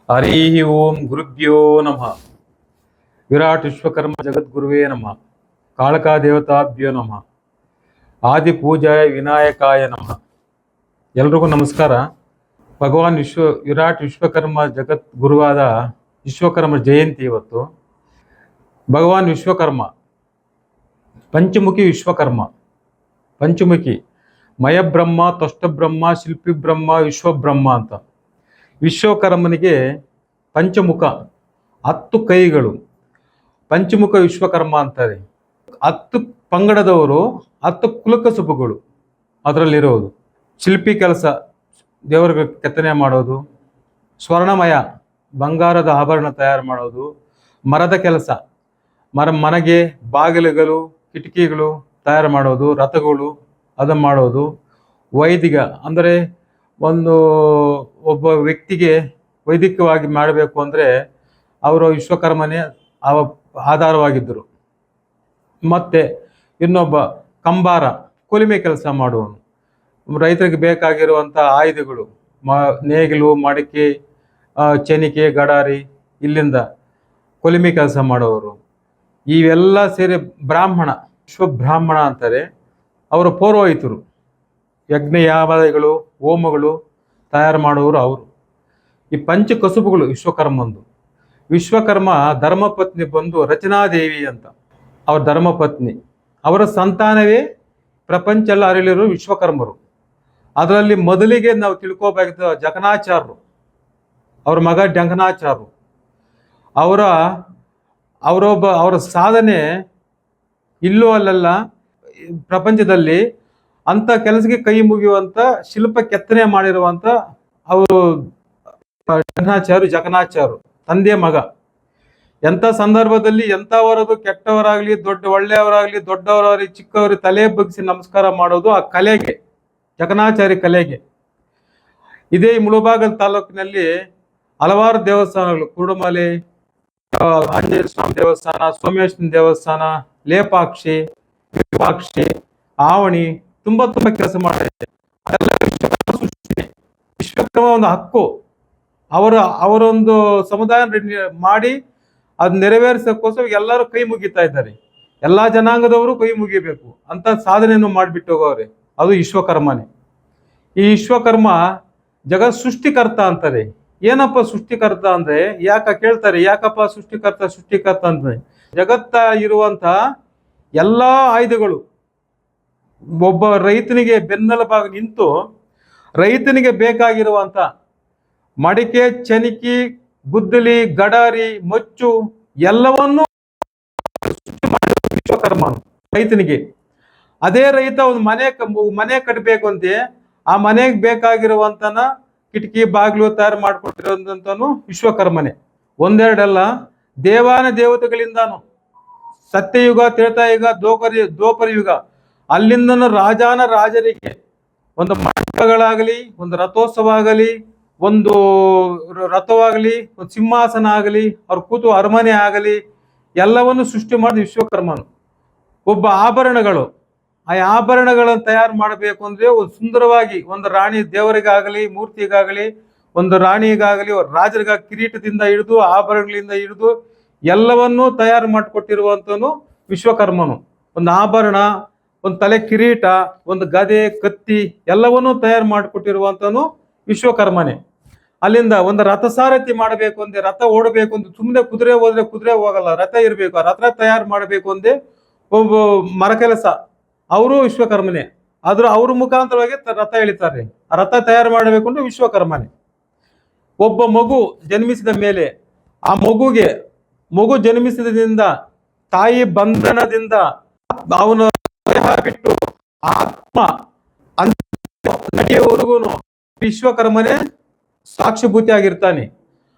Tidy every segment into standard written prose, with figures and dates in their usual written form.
ಹರಿ ಓಂ ಗುರುಭ್ಯೋ ನಮಃ. ವಿರಾಟ್ ವಿಶ್ವಕರ್ಮ ಜಗದ್ಗುರುವೇ ನಮಃ. ಕಾಳಕಾ ದೇವತಾಭ್ಯೋ ನಮಃ. ಆದಿ ಪೂಜಾಯ ವಿನಾಯಕಾಯ ನಮಃ. ಎಲ್ರಿಗೂ ನಮಸ್ಕಾರ. ಭಗವಾನ್ ವಿರಾಟ್ ವಿಶ್ವಕರ್ಮ ಜಗದ್ಗುರುವಾದ ವಿಶ್ವಕರ್ಮ ಜಯಂತಿ ಇವತ್ತು. ಭಗವಾನ್ ವಿಶ್ವಕರ್ಮ ಪಂಚಮುಖಿ ವಿಶ್ವಕರ್ಮ. ಪಂಚಮುಖಿ ಮಯಬ್ರಹ್ಮ, ತ್ವಷ್ಟಬ್ರಹ್ಮ, ಶಿಲ್ಪಿಬ್ರಹ್ಮ, ವಿಶ್ವಬ್ರಹ್ಮ ಅಂತ. ವಿಶ್ವಕರ್ಮನಿಗೆ ಪಂಚಮುಖ, 10 ಕೈಗಳು. ಪಂಚಮುಖ ವಿಶ್ವಕರ್ಮ ಅಂತಾರೆ. 10 ಪಂಗಡದವರು, 10 ಕುಲಕಸುಬುಗಳು ಅದರಲ್ಲಿರೋದು. ಶಿಲ್ಪಿ ಕೆಲಸ, ದೇವರಿಗೆ ಕೆತ್ತನೆ ಮಾಡೋದು. ಸ್ವರ್ಣಮಯ, ಬಂಗಾರದ ಆಭರಣ ತಯಾರು ಮಾಡೋದು. ಮರದ ಕೆಲಸ, ಮನೆಗೆ ಬಾಗಿಲುಗಳು, ಕಿಟಕಿಗಳು ತಯಾರು ಮಾಡೋದು. ರಥಗಳು ಅದನ್ನು ಮಾಡೋದು. ವೈದಿಕ ಅಂದರೆ ಒಬ್ಬ ವ್ಯಕ್ತಿಗೆ ವೈದಿಕವಾಗಿ ಮಾಡಬೇಕು ಅಂದರೆ ಅವರು ವಿಶ್ವಕರ್ಮನೇ ಆಧಾರವಾಗಿದ್ದರು. ಮತ್ತೆ ಇನ್ನೊಬ್ಬ ಕಂಬಾರ, ಕೊಲಿಮೆ ಕೆಲಸ ಮಾಡುವನು. ರೈತರಿಗೆ ಬೇಕಾಗಿರುವಂಥ ಆಯುಧಗಳು, ನೇಗಿಲು, ಮಡಿಕೆ, ಚೆನಿಕೆ, ಗಡಾರಿ, ಇಲ್ಲಿಂದ ಕೊಲಿಮೆ ಕೆಲಸ ಮಾಡೋರು. ಇವೆಲ್ಲ ಸೇರಿ ಬ್ರಾಹ್ಮಣ, ವಿಶ್ವಬ್ರಾಹ್ಮಣ ಅಂತಾರೆ. ಅವರು ಪೌರೋಹಿತರು, ಯಜ್ಞ ಯಾಗಗಳು, ಹೋಮಗಳು ತಯಾರು ಮಾಡುವವರು ಅವರು. ಈ ಪಂಚ ಕಸುಬುಗಳು ವಿಶ್ವಕರ್ಮಂದು. ವಿಶ್ವಕರ್ಮ ಧರ್ಮಪತ್ನಿ ಬಂದು ರಚನಾದೇವಿ ಅಂತ, ಅವ್ರ ಧರ್ಮಪತ್ನಿ. ಅವರ ಸಂತಾನವೇ ಪ್ರಪಂಚ ಎಲ್ಲ ಅರಿಲಿರೋ ವಿಶ್ವಕರ್ಮರು. ಅದರಲ್ಲಿ ಮೊದಲಿಗೆ ನಾವು ತಿಳ್ಕೋಬೇಕಾದ ಜಕಣಾಚಾರ್ಯರು, ಅವ್ರ ಮಗ ಜಂಗನಾಚಾರ್ಯರು. ಅವರ ಸಾಧನೆ ಇಲ್ಲೂ ಅಲ್ಲೆಲ್ಲ ಪ್ರಪಂಚದಲ್ಲಿ ಅಂಥ ಕೆಲಸಕ್ಕೆ ಕೈ ಮುಗಿಯುವಂಥ ಶಿಲ್ಪ ಕೆತ್ತನೆ ಮಾಡಿರುವಂಥ ಅವರು ಜಕಣಾಚಾರ್ಯರು, ತಂದೆಯ ಮಗ. ಎಂಥ ಸಂದರ್ಭದಲ್ಲಿ ಎಂಥವರದು ಕೆಟ್ಟವರಾಗಲಿ, ಒಳ್ಳೆಯವರಾಗಲಿ, ದೊಡ್ಡವರಾಗಲಿ, ಚಿಕ್ಕವರಿಗೆ ತಲೆ ಬಗ್ಗಿಸಿ ನಮಸ್ಕಾರ ಮಾಡೋದು ಆ ಕಲೆಗೆ, ಜಕಣಾಚಾರ್ಯ ಕಲೆಗೆ. ಇದೇ ಮುಳಬಾಗಲ್ ತಾಲೂಕಿನಲ್ಲಿ ಹಲವಾರು ದೇವಸ್ಥಾನಗಳು, ಕುರುಡುಮಲೆ ಆಂಜನೇಯ ಸ್ವಾಮಿ ದೇವಸ್ಥಾನ, ಸೋಮೇಶ್ವರ ದೇವಸ್ಥಾನ, ಲೇಪಾಕ್ಷಿ, ವಿರೂಪಾಕ್ಷಿ, ಆವಣಿ ತುಂಬಾ ಕೆಲಸ ಮಾಡಿದೆ. ಅದೆಲ್ಲ ವಿಶ್ವಕರ್ಮ ಸೃಷ್ಟಿನೇ. ವಿಶ್ವಕರ್ಮ ಒಂದು ಹಕ್ಕು. ಅವರೊಂದು ಸಮುದಾಯ ಮಾಡಿ ಅದು ನೆರವೇರಿಸೋಕ್ಕೋಸ್ಕರ ಎಲ್ಲರೂ ಕೈ ಮುಗಿತಾ ಇದ್ದಾರೆ. ಎಲ್ಲಾ ಜನಾಂಗದವರು ಕೈ ಮುಗಿಬೇಕು ಅಂತ ಸಾಧನೆಯನ್ನು ಮಾಡಿಬಿಟ್ಟು ಹೋಗೋರೆ. ಅದು ವಿಶ್ವಕರ್ಮನೇ. ಈ ವಿಶ್ವಕರ್ಮ ಜಗತ್ ಸೃಷ್ಟಿಕರ್ತ ಅಂತಾರೆ. ಏನಪ್ಪ ಸೃಷ್ಟಿಕರ್ತ ಅಂದ್ರೆ ಕೇಳ್ತಾರೆ, ಯಾಕಪ್ಪ ಸೃಷ್ಟಿಕರ್ತ ಅಂದ್ರೆ ಜಗತ್ತ ಇರುವಂತ ಎಲ್ಲಾ ಆಯುಧಗಳು ಒಬ್ಬ ರೈತನಿಗೆ ಬೆನ್ನೆಲುಬಾಗಿ ನಿಂತು ರೈತನಿಗೆ ಬೇಕಾಗಿರುವಂತ ಮಡಿಕೆ, ಚನಿಕಿ, ಗುದ್ದಲಿ, ಗಡಾರಿ, ಮಚ್ಚು ಎಲ್ಲವನ್ನೂ ವಿಶ್ವಕರ್ಮ ರೈತನಿಗೆ. ಅದೇ ರೈತ ಒಂದು ಮನೆ ಕಟ್ಟಬೇಕು ಅಂತೆ, ಆ ಮನೆಗೆ ಬೇಕಾಗಿರುವಂತನ ಕಿಟಕಿ, ಬಾಗಿಲು ತಯಾರು ಮಾಡಿಕೊಟ್ಟಿರೋಂಥನು ವಿಶ್ವಕರ್ಮನೆ. ಒಂದೆರಡಲ್ಲ, ದೇವಾನ ದೇವತೆಗಳಿಂದಾನು ಸತ್ಯಯುಗ, ತ್ರೇತಾಯುಗ, ದ್ವಾಪರ ಯುಗ ಅಲ್ಲಿಂದನೂ ರಾಜರಿಗೆ ಒಂದು ಮಂಟಪಗಳಾಗಲಿ, ಒಂದು ರಥೋತ್ಸವ ಆಗಲಿ, ಒಂದು ರಥವಾಗಲಿ, ಒಂದು ಸಿಂಹಾಸನ ಆಗಲಿ, ಅವ್ರ ಕೂತು ಅರಮನೆ ಆಗಲಿ, ಎಲ್ಲವನ್ನು ಸೃಷ್ಟಿ ಮಾಡಿದ ವಿಶ್ವಕರ್ಮನು. ಒಬ್ಬ ಆಭರಣಗಳು, ಆ ಆಭರಣಗಳನ್ನು ತಯಾರು ಮಾಡಬೇಕು ಅಂದ್ರೆ ಒಂದು ಸುಂದರವಾಗಿ ಒಂದು ರಾಣಿ ದೇವರಿಗಾಗಲಿ, ಮೂರ್ತಿಗಾಗಲಿ, ಒಂದು ರಾಣಿಗಾಗಲಿ, ರಾಜರಿಗ ಕಿರೀಟದಿಂದ ಹಿಡಿದು ಆಭರಣಗಳಿಂದ ಹಿಡಿದು ಎಲ್ಲವನ್ನೂ ತಯಾರು ಮಾಡಿಕೊಟ್ಟಿರುವಂತನು ವಿಶ್ವಕರ್ಮನು. ಒಂದು ಆಭರಣ, ಒಂದು ತಲೆ ಕಿರೀಟ, ಒಂದು ಗದೆ, ಕತ್ತಿ ಎಲ್ಲವನ್ನೂ ತಯಾರು ಮಾಡಿಕೊಟ್ಟಿರುವಂತನು ವಿಶ್ವಕರ್ಮನೆ. ಅಲ್ಲಿಂದ ಒಂದು ರಥಸಾರಥಿ ಮಾಡಬೇಕು ಅಂದೆ, ರಥ ಓಡಬೇಕು ಅಂದ್ರೆ ಸುಮ್ಮನೆ ಕುದುರೆ ಹೋದ್ರೆ ಕುದುರೆ ಹೋಗಲ್ಲ, ರಥ ಇರಬೇಕು. ಆ ರಥ ತಯಾರು ಮಾಡಬೇಕು ಅಂದೆ ಒಬ್ಬ ಮರ ಕೆಲಸ, ಅವರು ವಿಶ್ವಕರ್ಮನೆ. ಆದ್ರೂ ಅವ್ರ ಮುಖಾಂತರವಾಗಿ ರಥ ಎಳಿತಾರೆ. ಆ ರಥ ತಯಾರು ಮಾಡಬೇಕು ಅಂದ್ರೆ ವಿಶ್ವಕರ್ಮನೆ. ಒಬ್ಬ ಮಗು ಜನ್ಮಿಸಿದ ಮೇಲೆ ಆ ಮಗು ಜನ್ಮಿಸಿದಿಂದ ತಾಯಿ ಬಂಧನದಿಂದ ಅವನ ದೇಹ ಬಿಟ್ಟು ಆತ್ಮ ನಡೆಯುವವರೆಗೂ ವಿಶ್ವಕರ್ಮನೇ ಸಾಕ್ಷಿಭೂತಿ ಆಗಿರ್ತಾನೆ.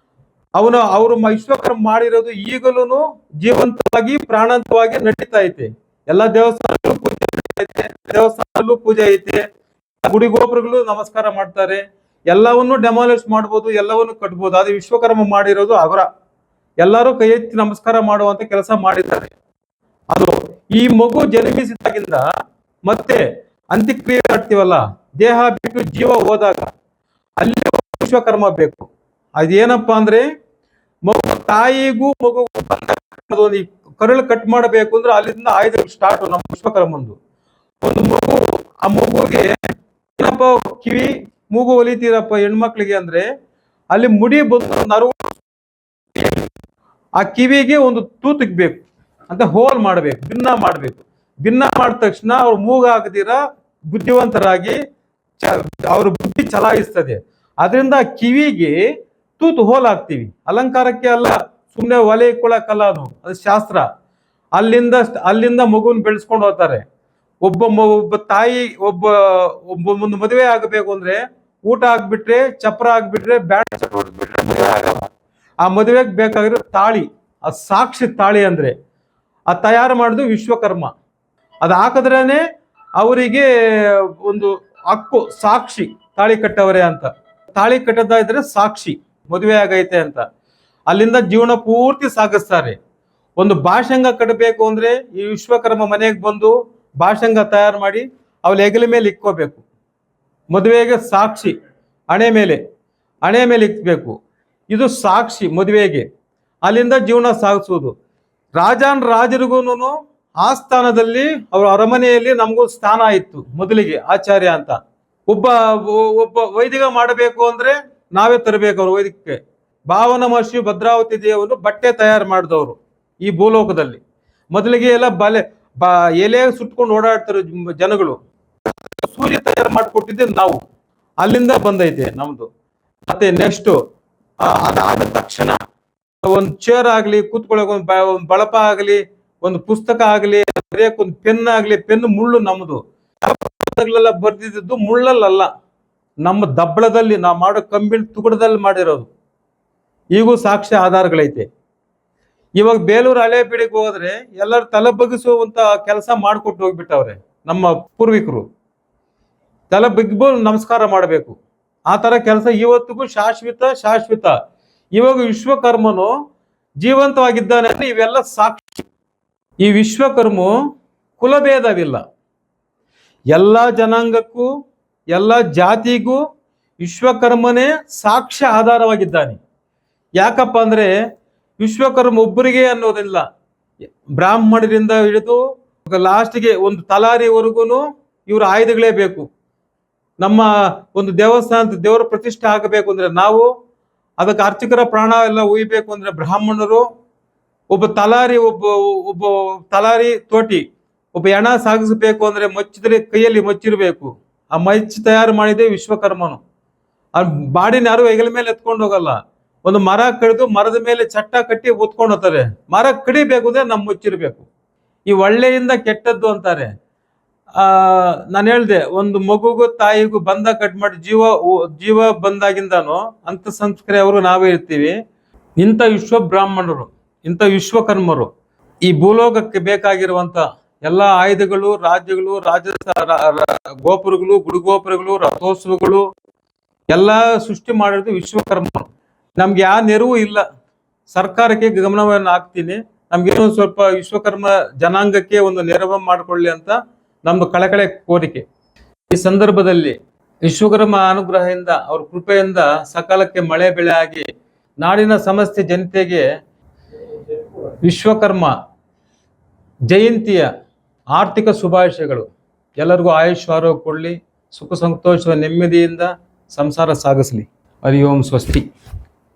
ಅವರು ವಿಶ್ವಕರ್ಮ ಮಾಡಿರೋದು ಈಗಲೂ ಜೀವಂತವಾಗಿ, ಪ್ರಾಣಾಂತವಾಗಿ ನಡೀತಾ ಐತೆ. ಎಲ್ಲ ದೇವಸ್ಥಾನದಲ್ಲೂ ಪೂಜೆ ಐತೆ, ಗುಡಿ ಗೋಪುರಗಳು ನಮಸ್ಕಾರ ಮಾಡ್ತಾರೆ. ಎಲ್ಲವನ್ನೂ ಡೆಮಾಲಿಷ್ ಮಾಡ್ಬೋದು, ಎಲ್ಲವನ್ನೂ ಕಟ್ಬೋದು. ಅದು ವಿಶ್ವಕರ್ಮ ಮಾಡಿರೋದು. ಅವರ ಎಲ್ಲರೂ ಕೈ ಎತ್ತಿ ನಮಸ್ಕಾರ ಮಾಡುವಂತ ಕೆಲಸ ಮಾಡಿದ್ದಾರೆ. ಅದು ಈ ಮಗು ಜನ್ಮಿಸಿದಾಗಿಂದ ಮತ್ತೆ ಅಂತ್ಯಕ್ರಿಯೆ ಮಾಡ್ತೀವಲ್ಲ, ದೇಹ ಬಿಟ್ಟು ಜೀವ ಹೋದಾಗ ಅಲ್ಲಿ ವಿಶ್ವಕರ್ಮ ಬೇಕು. ಅದೇನಪ್ಪ ಅಂದ್ರೆ ತಾಯಿಗೂ ಮಗುಗೂ ಈ ಕರಳು ಕಟ್ ಮಾಡಬೇಕು ಅಂದ್ರೆ ಅಲ್ಲಿಂದ ಆಯುಧಗಳು ಸ್ಟಾರ್ಟ್ ನಮ್ಮ ವಿಶ್ವಕರ್ಮಂದು. ಒಂದು ಮಗು, ಆ ಮಗುವಿಗೆ ಏನಪ್ಪ ಕಿವಿ ಮೂಗು ಹೊಲಿತೀರಪ್ಪ ಹೆಣ್ಮಕ್ಳಿಗೆ ಅಂದ್ರೆ ಅಲ್ಲಿ ಮುಡಿ ಬಂದು ನರವು ಆ ಕಿವಿಗೆ ಒಂದು ತೂತಿಗ್ಬೇಕು ಅಂತ ಹೋಲ್ ಮಾಡ್ಬೇಕು, ಭಿನ್ನ ಮಾಡ್ಬೇಕು. ಭಿನ್ನ ಮಾಡಿದ ತಕ್ಷಣ ಅವ್ರು ಮೂಗಾಗದಿರ ಬುದ್ಧಿವಂತರಾಗಿ ಅವ್ರ ಬುದ್ಧಿ ಚಲಾಯಿಸ್ತದೆ. ಅದರಿಂದ ಕಿವಿಗೆ ತೂತು ಹೋಲ್ ಹಾಕ್ತಿವಿ, ಅಲಂಕಾರಕ್ಕೆ ಅಲ್ಲ, ಸುಮ್ಮನೆ ಒಲೆ ಇಕ್ಕೊಳಕ್ಕಲ್ಲ, ಅದು ಶಾಸ್ತ್ರ. ಅಲ್ಲಿಂದ ಮಗುನ್ ಬೆಳೆಸ್ಕೊಂಡು ಹೋಗ್ತಾರೆ. ಒಬ್ಬ ತಾಯಿ ಒಂದು ಮದುವೆ ಆಗಬೇಕು ಅಂದ್ರೆ ಊಟ ಆಗ್ಬಿಟ್ರೆ, ಚಪ್ರ ಆಗ್ಬಿಟ್ರೆ, ಬ್ಯಾಂಡ್ ಹೊಡೆದ್ಬಿಟ್ರೆ ಮದುವೆ ಆಗಲ್ಲ. ಆ ಮದುವೆಗೆ ಬೇಕಾಗಿರೋ ತಾಳಿ, ಆ ಸಾಕ್ಷಿ ತಾಳಿ ಅಂದ್ರೆ ಆ ತಯಾರು ಮಾಡಿದ್ದು ವಿಶ್ವಕರ್ಮ. ಅದು ಹಾಕಿದ್ರೇನೆ ಅವರಿಗೆ ಒಂದು ಹಕ್ಕು, ಸಾಕ್ಷಿ ತಾಳಿ ಕಟ್ಟವರೇ ಅಂತ. ತಾಳಿ ಕಟ್ಟದ ಇದ್ರೆ ಸಾಕ್ಷಿ ಮದುವೆ ಆಗೈತೆ ಅಂತ. ಅಲ್ಲಿಂದ ಜೀವನ ಪೂರ್ತಿ ಸಾಗಿಸ್ತಾರೆ. ಒಂದು ಭಾಷಂಗ ಕಟ್ಟಬೇಕು ಅಂದ್ರೆ ಈ ವಿಶ್ವಕರ್ಮ ಮನೆಗೆ ಬಂದು ಭಾಷಂಗ ತಯಾರು ಮಾಡಿ ಅವಳ ಹೆಗಲ ಮೇಲೆ ಇಕ್ಕೋಬೇಕು. ಮದುವೆಗೆ ಸಾಕ್ಷಿ ಹಣೆ ಮೇಲೆ ಇಕ್ಬೇಕು. ಇದು ಸಾಕ್ಷಿ ಮದುವೆಗೆ. ಅಲ್ಲಿಂದ ಜೀವನ ಸಾಗಿಸುವುದು. ರಾಜರಿಗೂ ಆ ಸ್ಥಾನದಲ್ಲಿ ಅವ್ರ ಅರಮನೆಯಲ್ಲಿ ನಮಗೂ ಸ್ಥಾನ ಇತ್ತು ಮೊದಲಿಗೆ, ಆಚಾರ್ಯ ಅಂತ. ಒಬ್ಬ ವೈದಿಕ ಮಾಡಬೇಕು ಅಂದ್ರೆ ನಾವೇ ತರಬೇಕು ಅವ್ರ ವೈದಿಕಕ್ಕೆ. ಭಾವನ ಮಹರ್ಷಿ ಭದ್ರಾವತಿ ದೇವರು ಬಟ್ಟೆ ತಯಾರು ಮಾಡಿದವರು ಈ ಭೂಲೋಕದಲ್ಲಿ. ಮೊದಲಿಗೆ ಎಲ್ಲ ಎಲೆ ಸುಟ್ಕೊಂಡು ಓಡಾಡ್ತಾರೆ ಜನಗಳು. ಸೂರ್ಯ ತಯಾರು ಮಾಡಿಕೊಟ್ಟಿದ್ದೆ ನಾವು, ಅಲ್ಲಿಂದ ಬಂದೈತೆ ನಮ್ದು. ಮತ್ತೆ ನೆಕ್ಸ್ಟ್ ಅದಾದ ತಕ್ಷಣ ಒಂದು ಚೇರ್ ಆಗ್ಲಿ, ಕೂತ್ಕೊಳ್ಳೋಕೆ ಒಂದು ಬಳಪ ಆಗ್ಲಿ, ಒಂದು ಪುಸ್ತಕ ಆಗ್ಲಿ, ಬರೆಯಕ್ಕೆ ಒಂದು ಪೆನ್ ಆಗ್ಲಿ, ಪೆನ್ ಮುಳ್ಳು ನಮ್ದು. ಬರ್ದಿದ್ದು ಮುಳ್ಳಲ್ಲ, ನಮ್ಮ ದಬ್ಬಳದಲ್ಲಿ ನಾವು ಮಾಡೋ ಕಂಬಿನ ತುಗುಡದಲ್ಲಿ ಮಾಡಿರೋದು. ಈಗೂ ಸಾಕ್ಷ್ಯ ಆಧಾರಗಳೈತೆ. ಇವಾಗ ಬೇಲೂರು ಹಳೇಬೀಡಿಗೆ ಹೋದ್ರೆ ಎಲ್ಲರೂ ತಲೆ ಬಗ್ಗಿಸುವಂತ ಕೆಲಸ ಮಾಡಿಕೊಟ್ಟು ಹೋಗ್ಬಿಟ್ಟವ್ರೆ ನಮ್ಮ ಪೂರ್ವಿಕರು. ತಲೆ ಬಗ್ಗಿಬೋದು ನಮಸ್ಕಾರ ಮಾಡಬೇಕು. ಆ ತರ ಕೆಲಸ ಇವತ್ತಿಗೂ ಶಾಶ್ವತ. ಇವಾಗ ವಿಶ್ವಕರ್ಮನು ಜೀವಂತವಾಗಿದ್ದಾನೆ ಅಂದ್ರೆ ಇವೆಲ್ಲ ಸಾಕ್ಷಿ. ಈ ವಿಶ್ವಕರ್ಮ ಕುಲಭೇದವಿಲ್ಲ, ಎಲ್ಲ ಜನಾಂಗಕ್ಕೂ ಎಲ್ಲ ಜಾತಿಗೂ ವಿಶ್ವಕರ್ಮನೇ ಸಾಕ್ಷ್ಯ ಆಧಾರವಾಗಿದ್ದಾನೆ. ಯಾಕಪ್ಪ ಅಂದ್ರೆ ವಿಶ್ವಕರ್ಮ ಒಬ್ಬರಿಗೆ ಅನ್ನೋದಿಲ್ಲ. ಬ್ರಾಹ್ಮಣರಿಂದ ಹಿಡಿದು ಲಾಸ್ಟ್ಗೆ ಒಂದು ತಲಾರಿವರೆಗೂ ಇವ್ರ ಆಯುಧಗಳೇ ಬೇಕು. ನಮ್ಮ ಒಂದು ದೇವಸ್ಥಾನದ ದೇವರ ಪ್ರತಿಷ್ಠೆ ಆಗಬೇಕು ಅಂದ್ರೆ ನಾವು ಅದಕ್ಕೆ ಅರ್ಚಕರ ಪ್ರಾಣ ಎಲ್ಲ ಉಯ್ಬೇಕು ಅಂದ್ರೆ ಬ್ರಾಹ್ಮಣರು, ಒಬ್ಬ ತಲಾರಿ ತೋಟಿ, ಒಬ್ಬ ಹೆಣ ಸಾಗಿಸ್ಬೇಕು ಅಂದ್ರೆ ಮಚ್ಚಿದ್ರೆ ಕೈಯಲ್ಲಿ ಮಚ್ಚಿರ್ಬೇಕು. ಆ ಮಚ್ಚಿ ತಯಾರು ಮಾಡಿದೆ ವಿಶ್ವಕರ್ಮನು. ಆ ಬಾಡಿನ ಯಾರು ಹೆಗಲ ಮೇಲೆ ಎತ್ಕೊಂಡು ಹೋಗಲ್ಲ. ಒಂದು ಮರ ಕಡಿದು ಮರದ ಮೇಲೆ ಚಟ್ಟ ಕಟ್ಟಿ ಒತ್ಕೊಂಡು ಹೋಗ್ತಾರೆ. ಮರ ಕಡಿಬೇಕು ಅಂದ್ರೆ ನಮ್ ಮುಚ್ಚಿರ್ಬೇಕು. ಈ ಒಳ್ಳೆಯಿಂದ ಕೆಟ್ಟದ್ದು ಅಂತಾರೆ. ನಾನು ಹೇಳ್ದೆ, ಒಂದು ಮಗುಗೂ ತಾಯಿಗೂ ಬಂಧ ಕಟ್ ಮಾಡಿ ಜೀವ ಬಂದಾಗಿಂದಾನು ಅಂತ ಸಂಸ್ಕೃತಿ ಅವರು ನಾವೇ ಇರ್ತೀವಿ. ಇಂಥ ಬ್ರಾಹ್ಮಣರು, ಇಂಥ ವಿಶ್ವಕರ್ಮರು ಈ ಭೂಲೋಕಕ್ಕೆ ಬೇಕಾಗಿರುವಂತ ಎಲ್ಲ ಆಯುಧಗಳು, ರಾಜ್ಯಗಳು, ಗೋಪುರಗಳು, ಗುಡಿಗೋಪುರಗಳು, ರಥೋತ್ಸವಗಳು ಎಲ್ಲ ಸೃಷ್ಟಿ ಮಾಡಿರೋದು ವಿಶ್ವಕರ್ಮರು. ನಮ್ಗೆ ಯಾವ ನೆರವು ಇಲ್ಲ. ಸರ್ಕಾರಕ್ಕೆ ಗಮನವನ್ನು ಹಾಕ್ತೀನಿ, ನಮ್ಗೇನೋ ಸ್ವಲ್ಪ ವಿಶ್ವಕರ್ಮ ಜನಾಂಗಕ್ಕೆ ಒಂದು ನೆರವು ಮಾಡಿಕೊಳ್ಳಿ ಅಂತ ನಮ್ದು ಕಳಕಳೆ ಕೋರಿಕೆ. ಈ ಸಂದರ್ಭದಲ್ಲಿ ವಿಶ್ವಕರ್ಮ ಅನುಗ್ರಹದಿಂದ, ಅವ್ರ ಕೃಪೆಯಿಂದ ಸಕಾಲಕ್ಕೆ ಮಳೆ ಬೆಳೆ ಆಗಿ ನಾಡಿನ ಸಮಸ್ತ ಜನತೆಗೆ ವಿಶ್ವಕರ್ಮ ಜಯಂತಿಯ ಆರ್ಥಿಕ ಶುಭಾಶಯಗಳು. ಎಲ್ಲರಿಗೂ ಆಯುಷ್ ಆರೋಗ್ಯ ಕೊಡಲಿ, ಸುಖ ಸಂತೋಷ ನೆಮ್ಮದಿಯಿಂದ ಸಂಸಾರ ಸಾಗಿಸಲಿ. ಹರಿ ಓಂ ಸ್ವಸ್ತಿ.